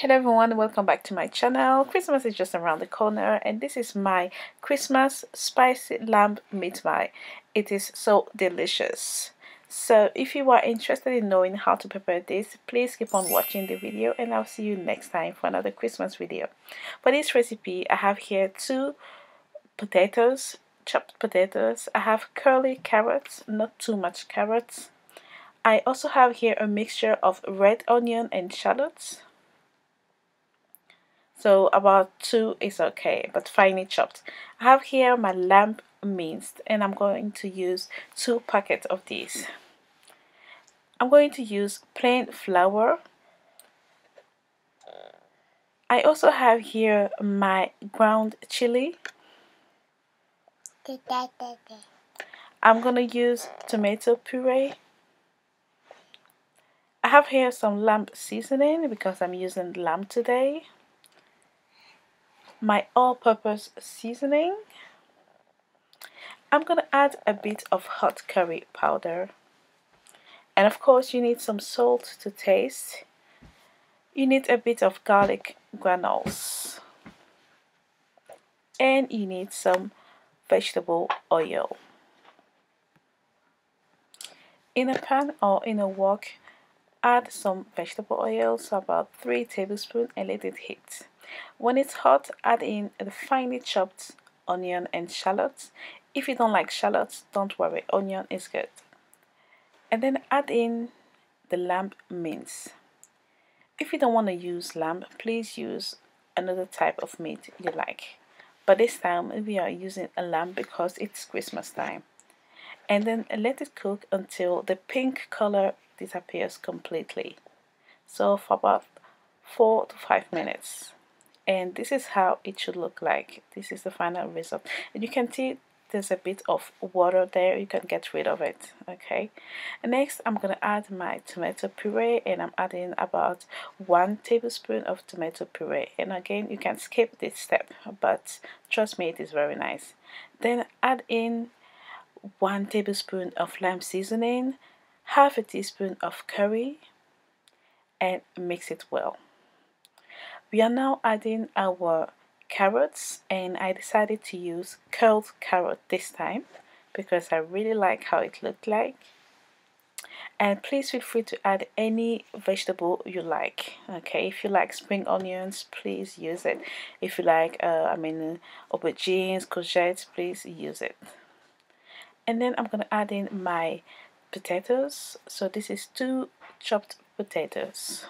Hello everyone, welcome back to my channel. Christmas is just around the corner and this is my Christmas spicy lamb meat pie. It is so delicious. So if you are interested in knowing how to prepare this, please keep on watching the video and I'll see you next time for another Christmas video. For this recipe, I have here 2 potatoes, chopped potatoes. I have curly carrots, not too much carrots. I also have here a mixture of red onion and shallots. So about 2 is okay, but finely chopped. I have here my lamb minced and I'm going to use 2 packets of these. I'm going to use plain flour. I also have here my ground chili. I'm going to use tomato puree. I have here some lamb seasoning because I'm using lamb today. My all-purpose seasoning. I'm going to add a bit of hot curry powder. And of course you need some salt to taste. You need a bit of garlic granules. And you need some vegetable oil. In a pan or in a wok, add some vegetable oil, so about 3 tablespoons, and let it heat. When it's hot, add in the finely chopped onion and shallots. If you don't like shallots, don't worry, onion is good. And then add in the lamb mince. If you don't want to use lamb, please use another type of meat you like. But this time we are using a lamb because it's Christmas time. And then let it cook until the pink color disappears completely. So for about 4 to 5 minutes. And this is how it should look like. This is the final result. And you can see there's a bit of water there. You can get rid of it. Okay. And next I'm going to add my tomato puree, and I'm adding about 1 tablespoon of tomato puree. And again, you can skip this step, but trust me, it is very nice. Then add in 1 tablespoon of lamb seasoning, half a teaspoon of curry, and mix it well. We are now adding our carrots, and I decided to use curled carrot this time because I really like how it looked like. And please feel free to add any vegetable you like. Okay, if you like spring onions, please use it. If you like aubergines, courgettes, please use it. And then I'm gonna add in my potatoes. So this is 2 chopped potatoes,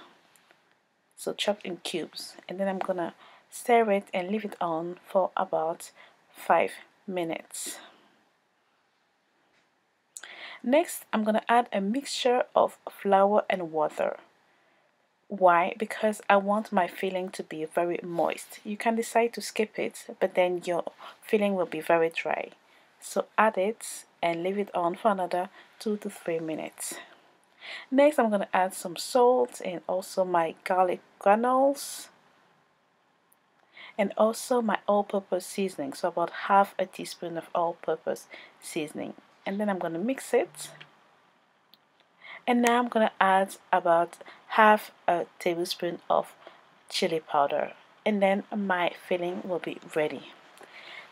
so chopped in cubes. And then I'm gonna stir it and leave it on for about 5 minutes. Next, I'm gonna add a mixture of flour and water. Why? Because I want my filling to be very moist. You can decide to skip it, but then your filling will be very dry. So add it and leave it on for another 2 to 3 minutes. Next, I'm going to add some salt and also my garlic granules and also my all-purpose seasoning, so about half a teaspoon of all-purpose seasoning. And then I'm going to mix it. And now I'm going to add about half a tablespoon of chili powder, and then my filling will be ready.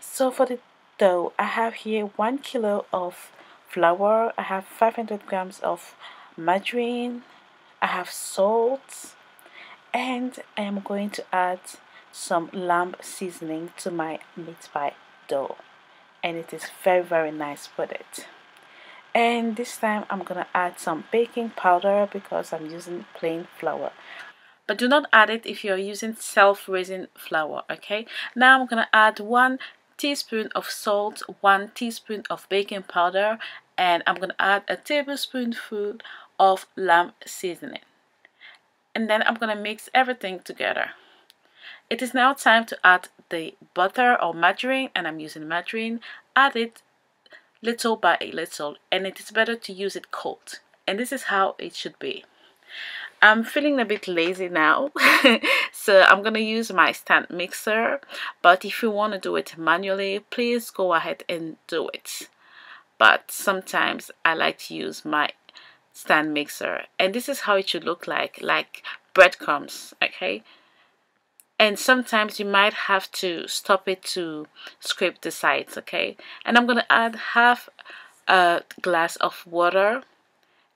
So for the dough, I have here 1 kilo of flour, I have 500 grams of margarine, I have salt, and I am going to add some lamb seasoning to my meat pie dough, and it is very nice with it. And this time I'm gonna add some baking powder because I'm using plain flour, but do not add it if you're using self-raising flour. Okay, now I'm gonna add 1 teaspoon of salt, 1 teaspoon of baking powder, and I'm gonna add a tablespoonful of lamb seasoning. And then I'm gonna mix everything together. It is now time to add the butter or margarine, and I'm using margarine. Add it little by little, and it is better to use it cold. And this is how it should be. I'm feeling a bit lazy now, so I'm gonna use my stand mixer, but if you want to do it manually, please go ahead and do it. But sometimes I like to use my stand mixer, and this is how it should look like breadcrumbs. Okay, and sometimes you might have to stop it to scrape the sides, okay? And I'm gonna add half a glass of water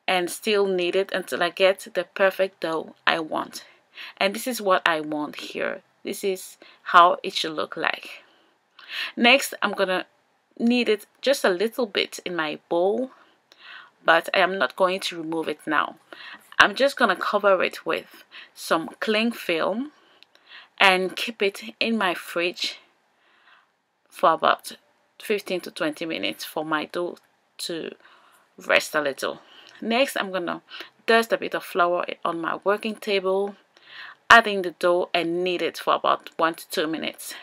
and still knead it until I get the perfect dough I want. And this is what I want here. This is how it should look like. Next, I'm gonna knead it just a little bit in my bowl, but I am not going to remove it now. I'm just gonna cover it with some cling film and keep it in my fridge for about 15 to 20 minutes for my dough to rest a little. Next, I'm gonna dust a bit of flour on my working table, adding the dough and knead it for about 1 to 2 minutes.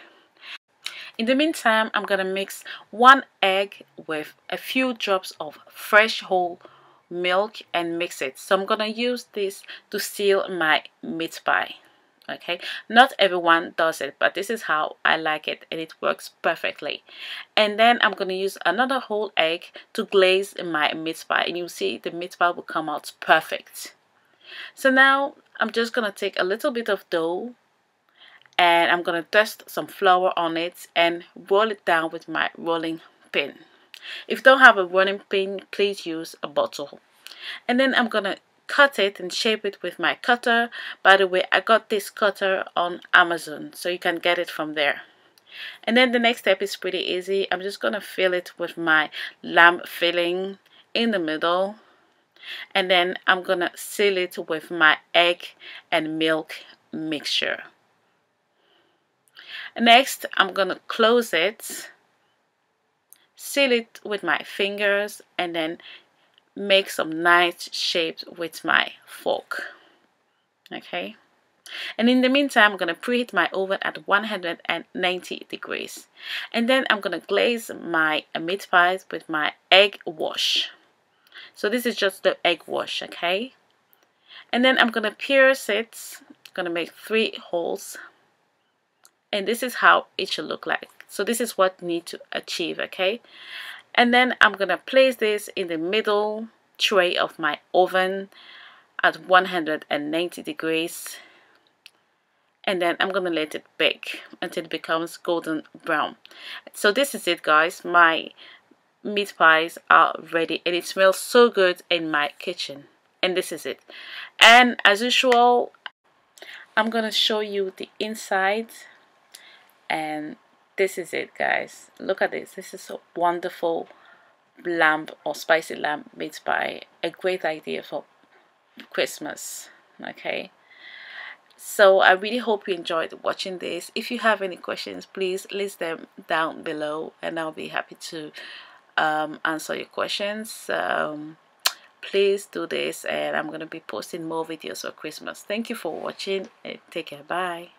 In the meantime, I'm gonna mix 1 egg with a few drops of fresh whole milk and mix it. So I'm gonna use this to seal my meat pie. Okay, not everyone does it, but this is how I like it, and it works perfectly. And then I'm gonna use another whole egg to glaze my meat pie, and you'll see the meat pie will come out perfect. So now I'm just gonna take a little bit of dough and I'm gonna dust some flour on it and roll it down with my rolling pin. If you don't have a rolling pin, please use a bottle. And then I'm gonna cut it and shape it with my cutter. By the way, I got this cutter on Amazon, so you can get it from there. And then the next step is pretty easy. I'm just gonna fill it with my lamb filling in the middle, and then I'm gonna seal it with my egg and milk mixture. Next, I'm gonna close it, seal it with my fingers, and then make some nice shapes with my fork. Okay, and in the meantime, I'm gonna preheat my oven at 190 degrees, and then I'm gonna glaze my meat pies with my egg wash. So this is just the egg wash, okay? And then I'm gonna pierce it. I'm gonna make 3 holes, and this is how it should look like. So this is what you need to achieve, okay? And then I'm gonna place this in the middle tray of my oven at 190 degrees, and then I'm gonna let it bake until it becomes golden brown. So this is it, guys. My meat pies are ready, and it smells so good in my kitchen. And this is it. And as usual, I'm gonna show you the inside, and this is it, guys. Look at this. This is a wonderful lamb or spicy lamb meat pie. A great idea for Christmas. Okay, so I really hope you enjoyed watching this. If you have any questions, please list them down below, and I'll be happy to answer your questions. Please do this, and I'm going to be posting more videos for Christmas. Thank you for watching, and take care. Bye.